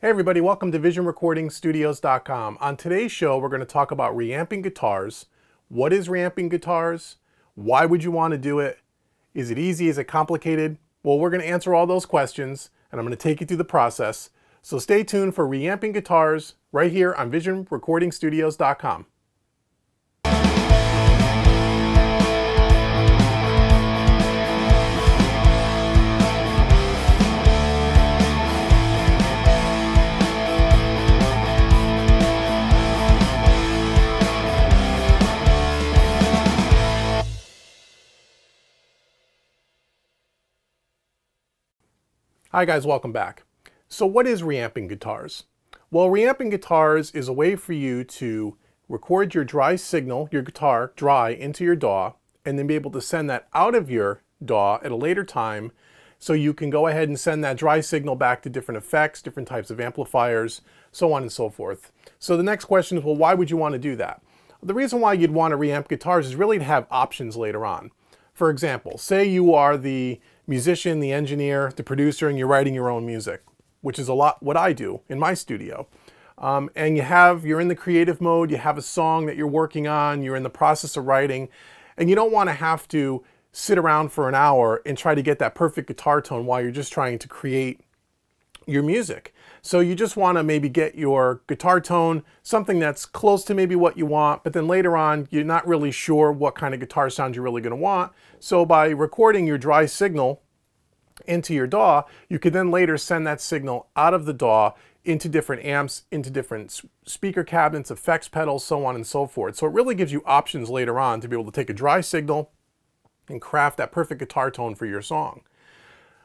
Hey everybody, welcome to VisionRecordingStudios.com. On today's show, we're going to talk about reamping guitars. What is reamping guitars? Why would you want to do it? Is it easy? Is it complicated? Well, we're going to answer all those questions, and I'm going to take you through the process. So stay tuned for reamping guitars right here on VisionRecordingStudios.com. Hi guys, welcome back. So what is reamping guitars? Well, reamping guitars is a way for you to record your dry signal, your guitar dry, into your DAW, and then be able to send that out of your DAW at a later time so you can go ahead and send that dry signal back to different effects, different types of amplifiers, so on and so forth. So the next question is, well, why would you want to do that? The reason why you'd want to reamp guitars is really to have options later on. For example, say you are the musician, the engineer, the producer, and you're writing your own music, which is a lot what I do in my studio. And you're in the creative mode, you have a song that you're working on, you're in the process of writing, and you don't want to have to sit around for an hour and try to get that perfect guitar tone while you're just trying to create your music. So you just want to maybe get your guitar tone, something that's close to maybe what you want, but then later on, you're not really sure what kind of guitar sound you're really going to want. So by recording your dry signal into your DAW, you could then later send that signal out of the DAW into different amps, into different speaker cabinets, effects pedals, so on and so forth. So it really gives you options later on to be able to take a dry signal and craft that perfect guitar tone for your song.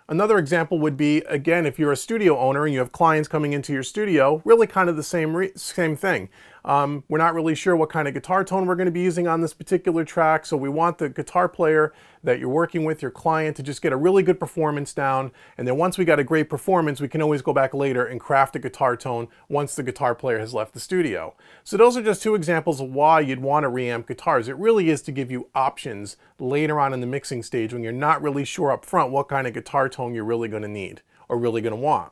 Another example would be, again, if you're a studio owner and you have clients coming into your studio, really kind of the same thing. We're not really sure what kind of guitar tone we're going to be using on this particular track, so we want the guitar player that you're working with, your client, to just get a really good performance down, and then once we got a great performance, we can always go back later and craft a guitar tone once the guitar player has left the studio. So those are just two examples of why you'd want to reamp guitars. It really is to give you options later on in the mixing stage when you're not really sure up front what kind of guitar tone you're really going to need or really going to want.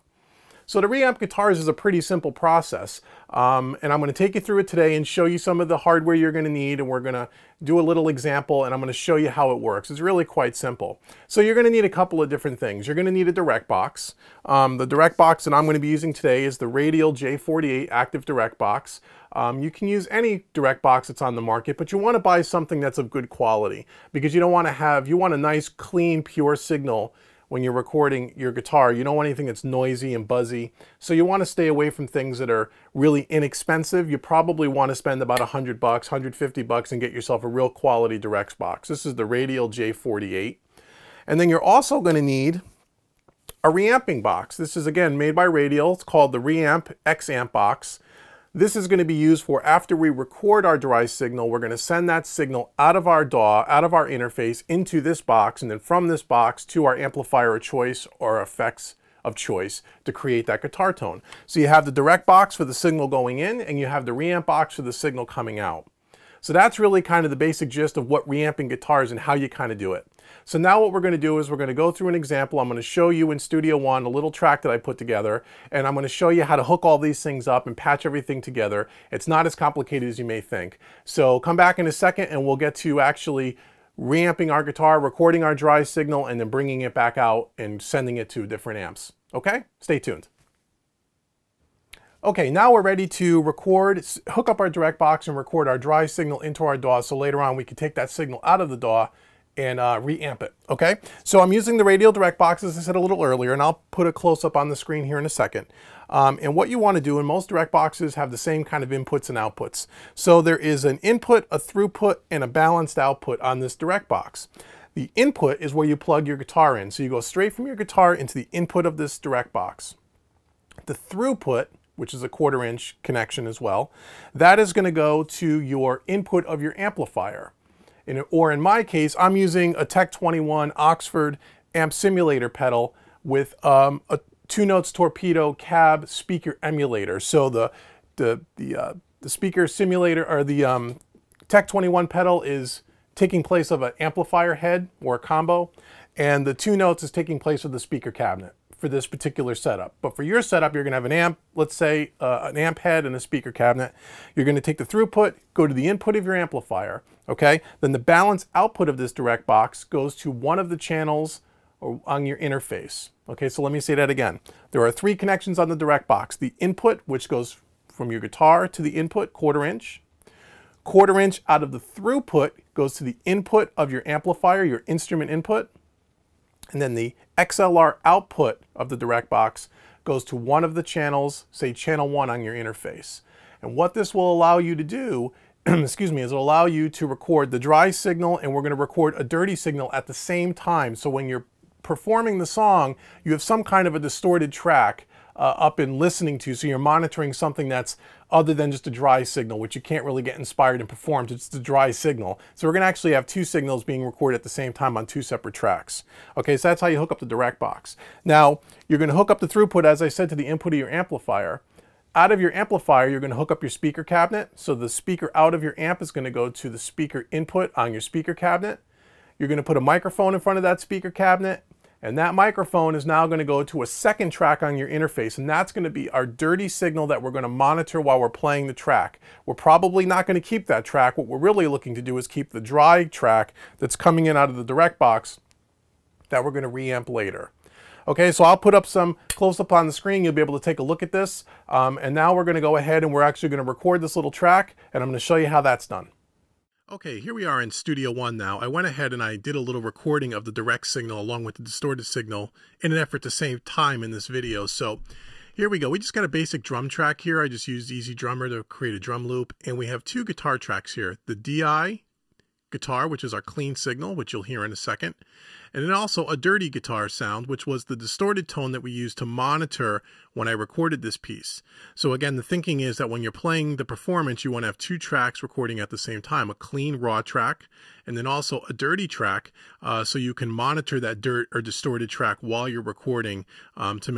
So to reamp guitars is a pretty simple process, and I'm going to take you through it today and show you some of the hardware you're going to need, and we're going to do a little example, and I'm going to show you how it works. It's really quite simple. So you're going to need a couple of different things. You're going to need a direct box. The direct box that I'm going to be using today is the Radial J48 Active Direct Box. You can use any direct box that's on the market, but you want to buy something that's of good quality because you want a nice, clean, pure signal when you're recording your guitar. You don't want anything that's noisy and buzzy. So you want to stay away from things that are really inexpensive. You probably want to spend about $100, $150 and get yourself a real quality direct box. This is the Radial J48. And then you're also going to need a reamping box. This is, again, made by Radial. It's called the ReAmp X-Amp box. This is going to be used for after we record our dry signal, we're going to send that signal out of our DAW, out of our interface, into this box, and then from this box to our amplifier of choice or effects of choice to create that guitar tone. So you have the direct box for the signal going in, and you have the reamp box for the signal coming out. So that's really kind of the basic gist of what reamping guitars and how you kind of do it. So now what we're going to do is we're going to go through an example. I'm going to show you in Studio One a little track that I put together, and I'm going to show you how to hook all these things up and patch everything together. It's not as complicated as you may think. So come back in a second and we'll get to actually reamping our guitar, recording our dry signal, and then bringing it back out and sending it to different amps. Okay? Stay tuned. Okay, now we're ready to hook up our direct box and record our dry signal into our DAW, so later on we can take that signal out of the DAW and reamp it, okay? So I'm using the Radial direct box, as I said a little earlier, and I'll put a close-up on the screen here in a second. And what you want to do, and most direct boxes have the same kind of inputs and outputs. So there is an input, a throughput, and a balanced output on this direct box. The input is where you plug your guitar in, so you go straight from your guitar into the input of this direct box. The throughput, which is a 1/4 inch connection as well, that is going to go to your input of your amplifier. Or in my case, I'm using a Tech 21 Oxford amp simulator pedal with a 2 notes torpedo cab speaker emulator. So the speaker simulator, or the Tech 21 pedal, is taking place of an amplifier head or a combo, and the 2 notes is taking place of the speaker cabinet for this particular setup. But for your setup, you're going to have an amp, let's say an amp head and a speaker cabinet. You're going to take the throughput, go to the input of your amplifier, okay? Then the balance output of this direct box goes to one of the channels or on your interface. Okay, so let me say that again. There are 3 connections on the direct box. The input, which goes from your guitar to the input, 1/4 inch. 1/4 inch out of the throughput goes to the input of your amplifier, your instrument input. And then the XLR output of the direct box goes to one of the channels, say channel 1 on your interface. And what this will allow you to do, excuse me, is it'll allow you to record the dry signal, and we're going to record a dirty signal at the same time. So when you're performing the song, you have some kind of a distorted track up and listening to, so you're monitoring something that's other than just a dry signal, which you can't really get inspired and performed. It's the dry signal. So we're going to actually have 2 signals being recorded at the same time on 2 separate tracks. Okay, so that's how you hook up the direct box. Now, you're going to hook up the throughput, as I said, to the input of your amplifier. Out of your amplifier, you're going to hook up your speaker cabinet. So the speaker out of your amp is going to go to the speaker input on your speaker cabinet. You're going to put a microphone in front of that speaker cabinet. And that microphone is now going to go to a second track on your interface, and that's going to be our dirty signal that we're going to monitor while we're playing the track. We're probably not going to keep that track. What we're really looking to do is keep the dry track that's coming in out of the direct box that we're going to reamp later. Okay, so I'll put up some close-up on the screen. You'll be able to take a look at this. And now we're going to go ahead and we're actually going to record this little track, and I'm going to show you how that's done. Okay, here we are in Studio One now. I went ahead and I did a little recording of the direct signal along with the distorted signal in an effort to save time in this video. So here we go. We just got a basic drum track here. I just used Easy Drummer to create a drum loop. And we have 2 guitar tracks here. The DI guitar, which is our clean signal, which you'll hear in a second. And then also a dirty guitar sound, which was the distorted tone that we used to monitor when I recorded this piece. So again, the thinking is that when you're playing the performance, you want to have 2 tracks recording at the same time, a clean raw track, and then also a dirty track, so you can monitor that dirt or distorted track while you're recording to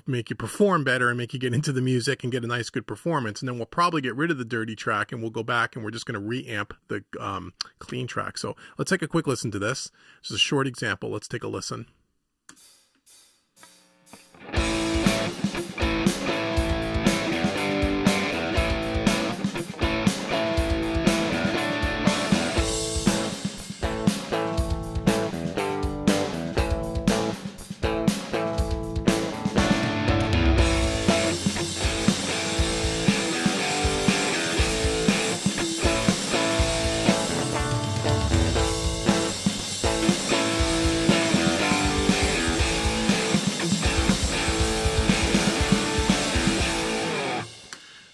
make you perform better and make you get into the music and get a nice good performance. And then we'll probably get rid of the dirty track and we'll go back and we're just going to reamp the clean track. So let's take a quick listen to this. This is a short example. Let's take a listen.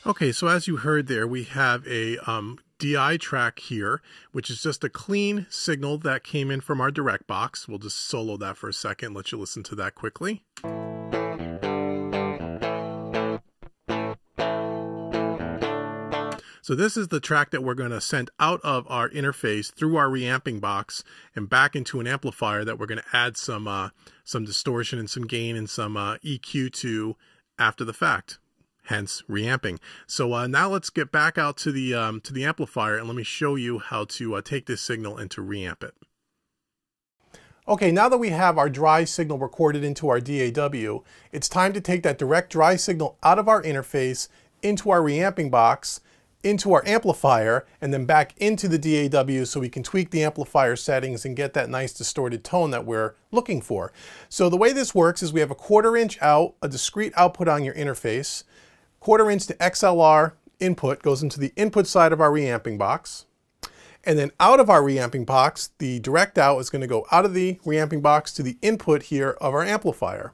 Okay, so as you heard there, we have a DI track here, which is just a clean signal that came in from our direct box. We'll just solo that for a second, let you listen to that quickly. So this is the track that we're going to send out of our interface through our reamping box and back into an amplifier that we're going to add some distortion and some gain and some EQ to after the fact. Hence reamping. So now let's get back out to the amplifier and let me show you how to take this signal and to reamp it. Okay, now that we have our dry signal recorded into our DAW, it's time to take that direct dry signal out of our interface into our reamping box, into our amplifier, and then back into the DAW so we can tweak the amplifier settings and get that nice distorted tone that we're looking for. So the way this works is we have a 1/4 inch out, a discrete output on your interface. 1/4 inch to XLR input goes into the input side of our reamping box. And then out of our reamping box, the direct out is going to go out of the reamping box to the input here of our amplifier.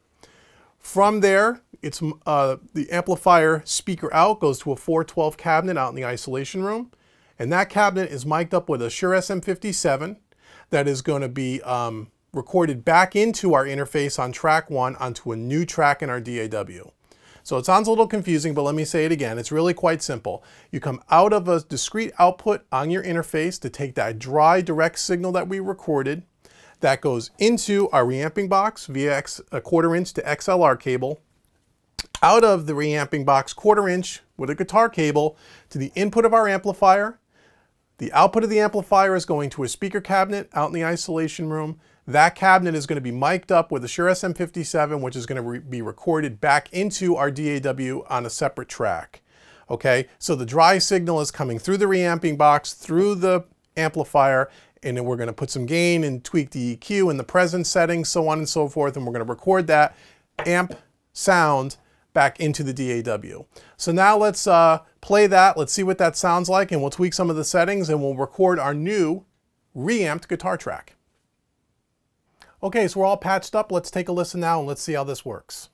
From there, it's the amplifier speaker out goes to a 412 cabinet out in the isolation room. And that cabinet is mic'd up with a Shure SM57 that is going to be recorded back into our interface on track 1 onto a new track in our DAW. So it sounds a little confusing, but let me say it again. It's really quite simple. You come out of a discrete output on your interface to take that dry direct signal that we recorded. That goes into our reamping box via a 1/4 inch to XLR cable. Out of the reamping box 1/4 inch with a guitar cable to the input of our amplifier. The output of the amplifier is going to a speaker cabinet out in the isolation room. That cabinet is going to be mic'd up with a Shure SM57, which is going to be recorded back into our DAW on a separate track. Okay, so the dry signal is coming through the reamping box, through the amplifier, and then we're going to put some gain and tweak the EQ and the presence settings, so on and so forth, and we're going to record that amp sound back into the DAW. So now let's play that, let's see what that sounds like, and we'll tweak some of the settings, and we'll record our new reamped guitar track. Okay, so we're all patched up. Let's take a listen now and let's see how this works.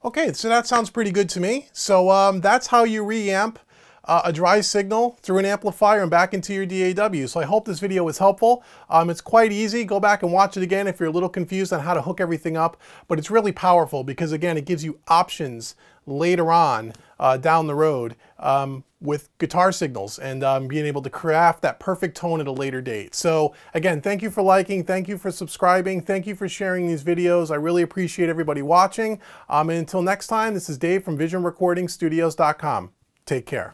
Okay, so that sounds pretty good to me. So that's how you reamp a dry signal through an amplifier and back into your DAW. So I hope this video was helpful. It's quite easy. Go back and watch it again if you're a little confused on how to hook everything up. But it's really powerful because, again, it gives you options later on down the road with guitar signals and being able to craft that perfect tone at a later date. So again, thank you for liking, thank you for subscribing, thank you for sharing these videos. I really appreciate everybody watching. And until next time, this is Dave from VisionRecordingStudios.com. Take care.